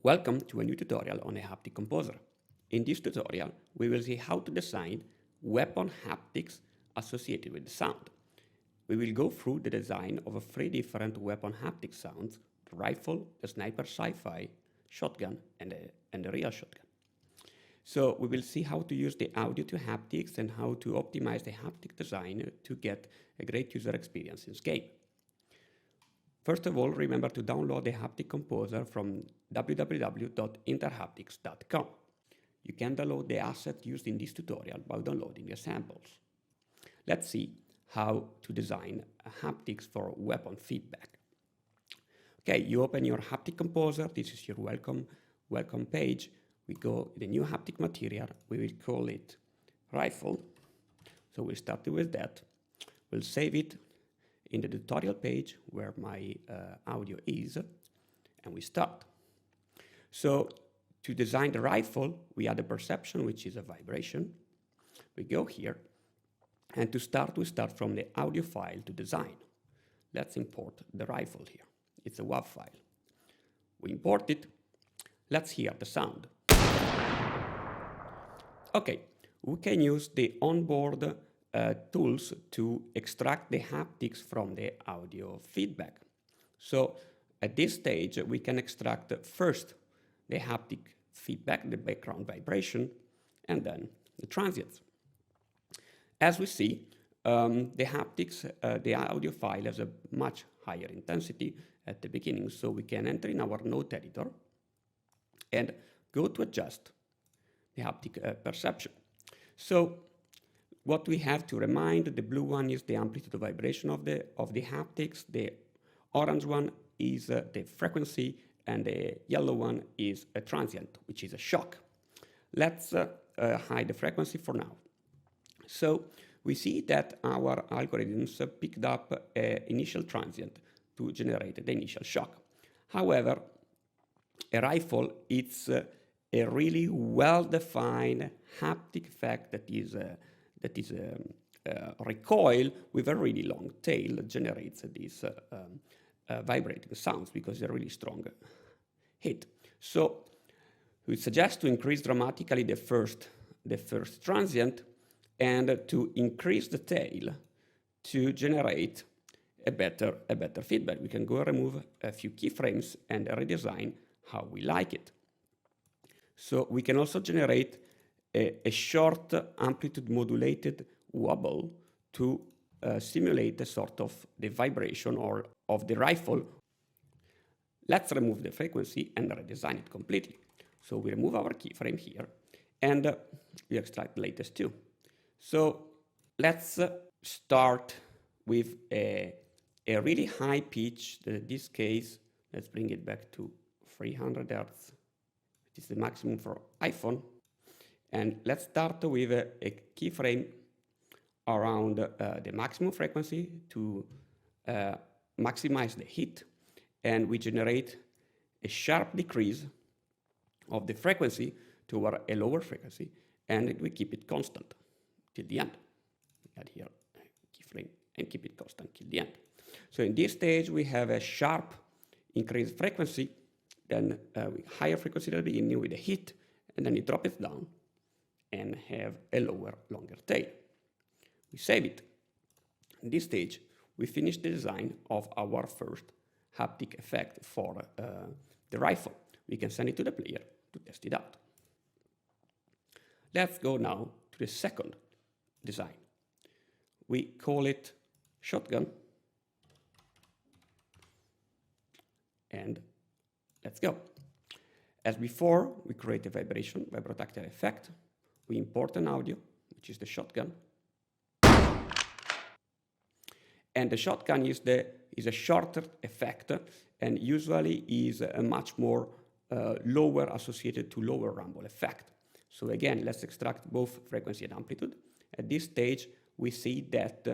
Welcome to a new tutorial on a Haptic Composer. In this tutorial, we will see how to design weapon haptics associated with the sound. We will go through the design of three different weapon haptic sounds: the rifle, the sniper sci-fi, shotgun, and the real shotgun. So we will see how to use the audio to haptics and how to optimize the haptic design to get a great user experience in this game. First of all, remember to download the Haptic Composer from www.interhaptics.com. You can download the asset used in this tutorial by downloading the samples. Let's see how to design haptics for weapon feedback. Okay, you open your Haptic Composer. This is your welcome page. We go to the new haptic material. We will call it rifle. So we'll start with that. We'll save it in the tutorial page where my audio is, and we start. So to design the rifle, we add a perception, which is a vibration. We go here, and to start, we start from the audio file to design. Let's import the rifle here. It's a WAV file. We import it. Let's hear the sound. Okay, we can use the onboard tools to extract the haptics from the audio feedback. So at this stage, we can extract first the haptic feedback, the background vibration, and then the transients. As we see, the haptics, the audio file has a much higher intensity at the beginning, so we can enter in our note editor and go to adjust the haptic perception. So what we have to remind, the blue one is the amplitude of vibration of the haptics, the orange one is the frequency, and the yellow one is a transient, which is a shock. Let's hide the frequency for now. So we see that our algorithms picked up an initial transient to generate the initial shock. However, a rifle, it's a really well-defined haptic effect that is recoil with a really long tail that generates these vibrating sounds because they're really strong hit. So we suggest to increase dramatically the first transient and to increase the tail to generate a better feedback. We can go and remove a few keyframes and redesign how we like it. So we can also generate a short amplitude modulated wobble to simulate a sort of the vibration or of the rifle. Let's remove the frequency and redesign it completely. So we remove our keyframe here and we extract the latest two. So let's start with a really high pitch. In this case, let's bring it back to 300 Hertz. It is the maximum for iPhone. And let's start with a keyframe around the maximum frequency to maximize the hit. And we generate a sharp decrease of the frequency toward a lower frequency. And we keep it constant till the end. Add here a keyframe and keep it constant till the end. So in this stage, we have a sharp increased frequency, then higher frequency at the beginning with a hit, and then you drop it down and have a lower, longer tail. We save it. In this stage, we finish the design of our first haptic effect for the rifle. We can send it to the player to test it out. Let's go now to the second design. We call it shotgun. And let's go. As before, we create a vibration, vibrotactile effect. We import an audio, which is the shotgun. And the shotgun is a shorter effect and usually is a much more lower associated to lower rumble effect. So again, let's extract both frequency and amplitude. At this stage, we see that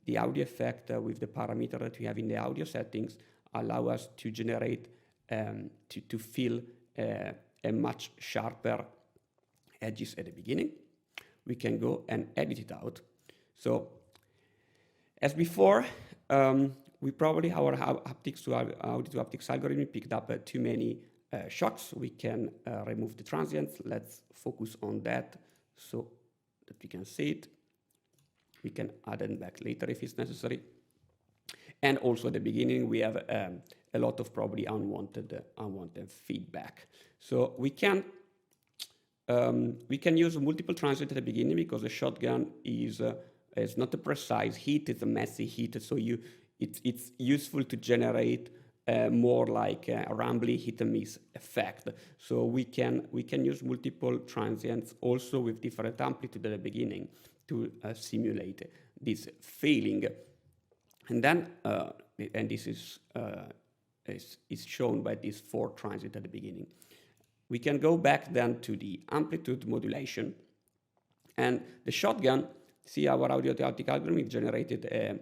the audio effect with the parameter that we have in the audio settings allow us to generate, to feel a much sharper edges at the beginning. We can go and edit it out. So as before, we probably, our haptics to audio to haptics algorithm picked up too many shocks, we can remove the transients. Let's focus on that so that we can see it. We can add them back later if it's necessary. And also at the beginning, we have a lot of probably unwanted feedback. So we can use multiple transients at the beginning because a shotgun is not a precise hit; it's a messy hit. So it's useful to generate more like a rambly hit and miss effect. So we can use multiple transients also with different amplitude at the beginning to simulate this feeling. And then, and this is shown by these 4 transients at the beginning. We can go back then to the amplitude modulation. And the shotgun, see our audio-audiotic algorithm generated,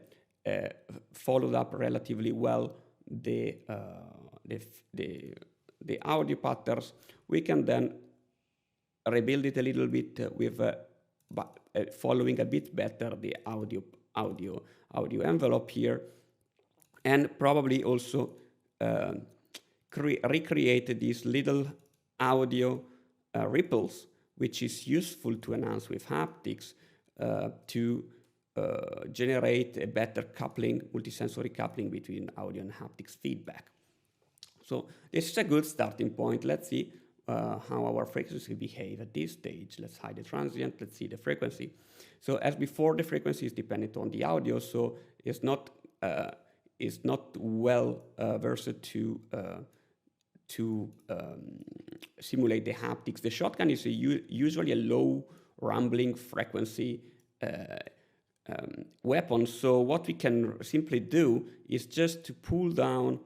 followed up relatively well the audio patterns. We can then rebuild it a little bit with following a bit better the audio envelope here, and probably also recreate these little audio ripples, which is useful to enhance with haptics to generate a better coupling, multisensory coupling between audio and haptics feedback. So this is a good starting point. Let's see how our frequency behave at this stage. Let's hide the transient. Let's see the frequency. So as before, the frequency is dependent on the audio, so it's not well versed to simulate the haptics. The shotgun is usually a low rumbling frequency weapon. So what we can simply do is just to pull down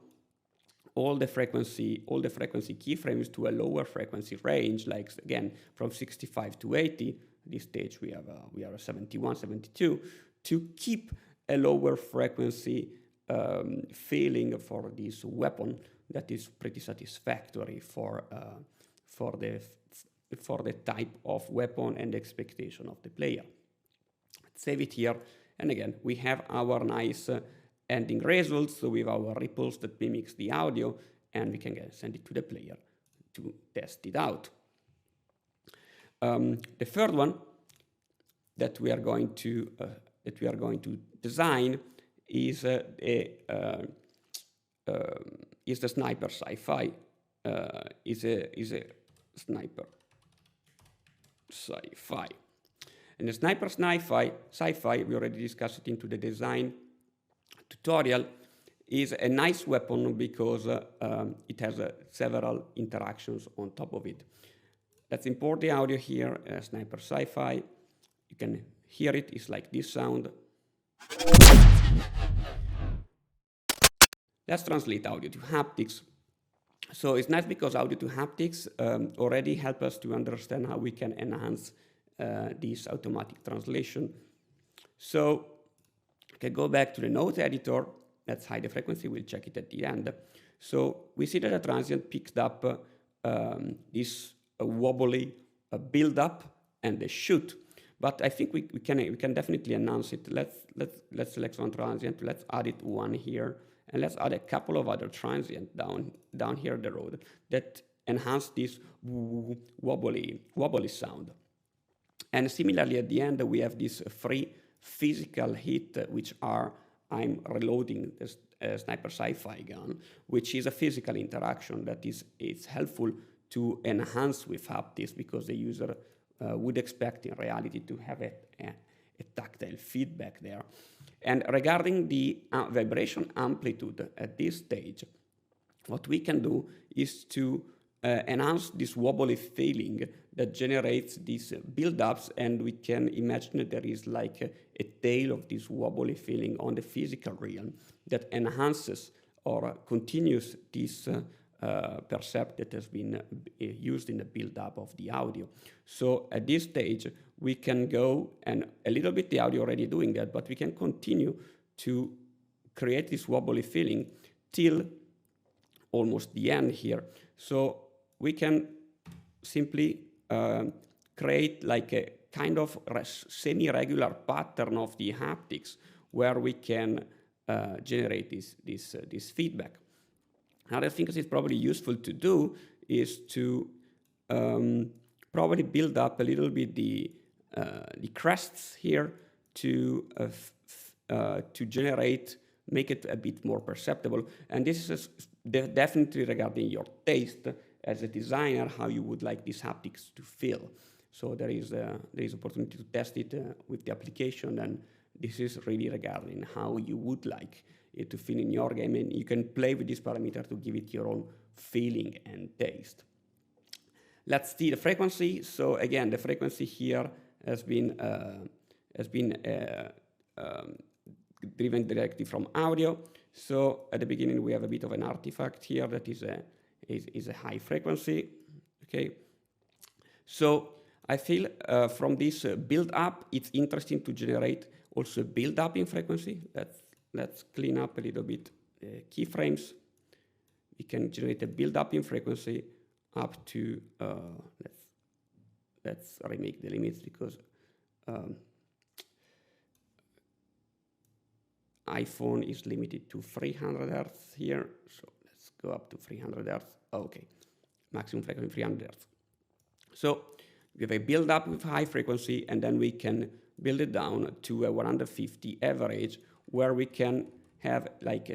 all the frequency keyframes to a lower frequency range, like again from 65 to 80. At this stage we are 71, 72, to keep a lower frequency feeling for this weapon that is pretty satisfactory for the type of weapon and expectation of the player. Let's save it here, and again we have our nice ending results with our ripples that mimics the audio, and we can send it to the player to test it out. The third one that we are going to design is the sniper sci-fi. Is a sniper sci-fi, and the sniper sci-fi we already discussed it into the design tutorial. Is a nice weapon because it has several interactions on top of it. Let's import the audio here, sniper sci-fi. You can hear it, it's like this sound. Let's translate audio to haptics. So it's nice because audio to haptics already help us to understand how we can enhance this automatic translation. So I can go back to the note editor. Let's hide the frequency, we'll check it at the end. So we see that the transient picked up this wobbly build-up and the shoot. But I think we can definitely enhance it. Let's select one transient, let's add it one here, and let's add a couple of other transient down here the road that enhance this wobbly ssound. And similarly at the end we have these 3 physical hits, which are I'm reloading the sniper sci-fi gun, which is a physical interaction that is helpful to enhance with haptics because the user would expect in reality to have a tactile feedback there. And regarding the vibration amplitude at this stage, what we can do is to enhance this wobbly feeling that generates these build-ups, and we can imagine that there is like a tail of this wobbly feeling on the physical realm that enhances or continues this percept that has been used in the build-up of the audio. So at this stage, we can go, and a little bit the audio already doing that, but we can continue to create this wobbly feeling till almost the end here. So we can simply create like a kind of semi-regular pattern of the haptics where we can generate this feedback. Another thing that is probably useful to do is to probably build up a little bit the crests here to generate, make it a bit more perceptible. And this is definitely regarding your taste as a designer, how you would like these haptics to feel. So there is opportunity to test it with the application, and this is really regarding how you would like it to feel in your game, and you can play with this parameter to give it your own feeling and taste. Let's see the frequency. So again, the frequency here has been driven directly from audio. So at the beginning we have a bit of an artifact here that is a high frequency. Okay. So I feel from this build up, it's interesting to generate also build up in frequency. Let's clean up a little bit keyframes. We can generate a build up in frequency up to, let's remake the limits because iPhone is limited to 300 Hertz here. So let's go up to 300 Hertz. Okay, maximum frequency 300 Hertz. So we have a build up with high frequency, and then we can build it down to a 150 average, where we can have like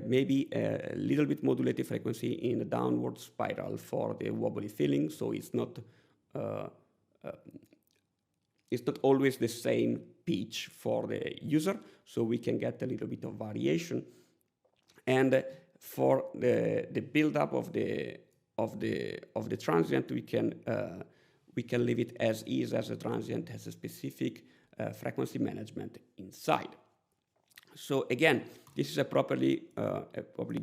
maybe a little bit modulated frequency in a downward spiral for the wobbly feeling. So it's not always the same pitch for the user. So we can get a little bit of variation. And for the build up of the transient, we can leave it as is, as a transient has a specific frequency management inside. So again, this is a probably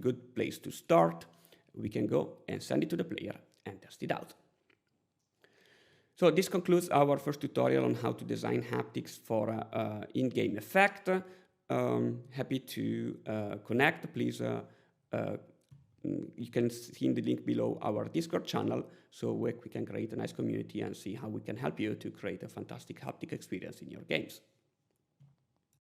good place to start. We can go and send it to the player and test it out. So this concludes our first tutorial on how to design haptics for in-game effect. Happy to connect. Please, you can see in the link below our Discord channel, so we can create a nice community and see how we can help you to create a fantastic haptic experience in your games.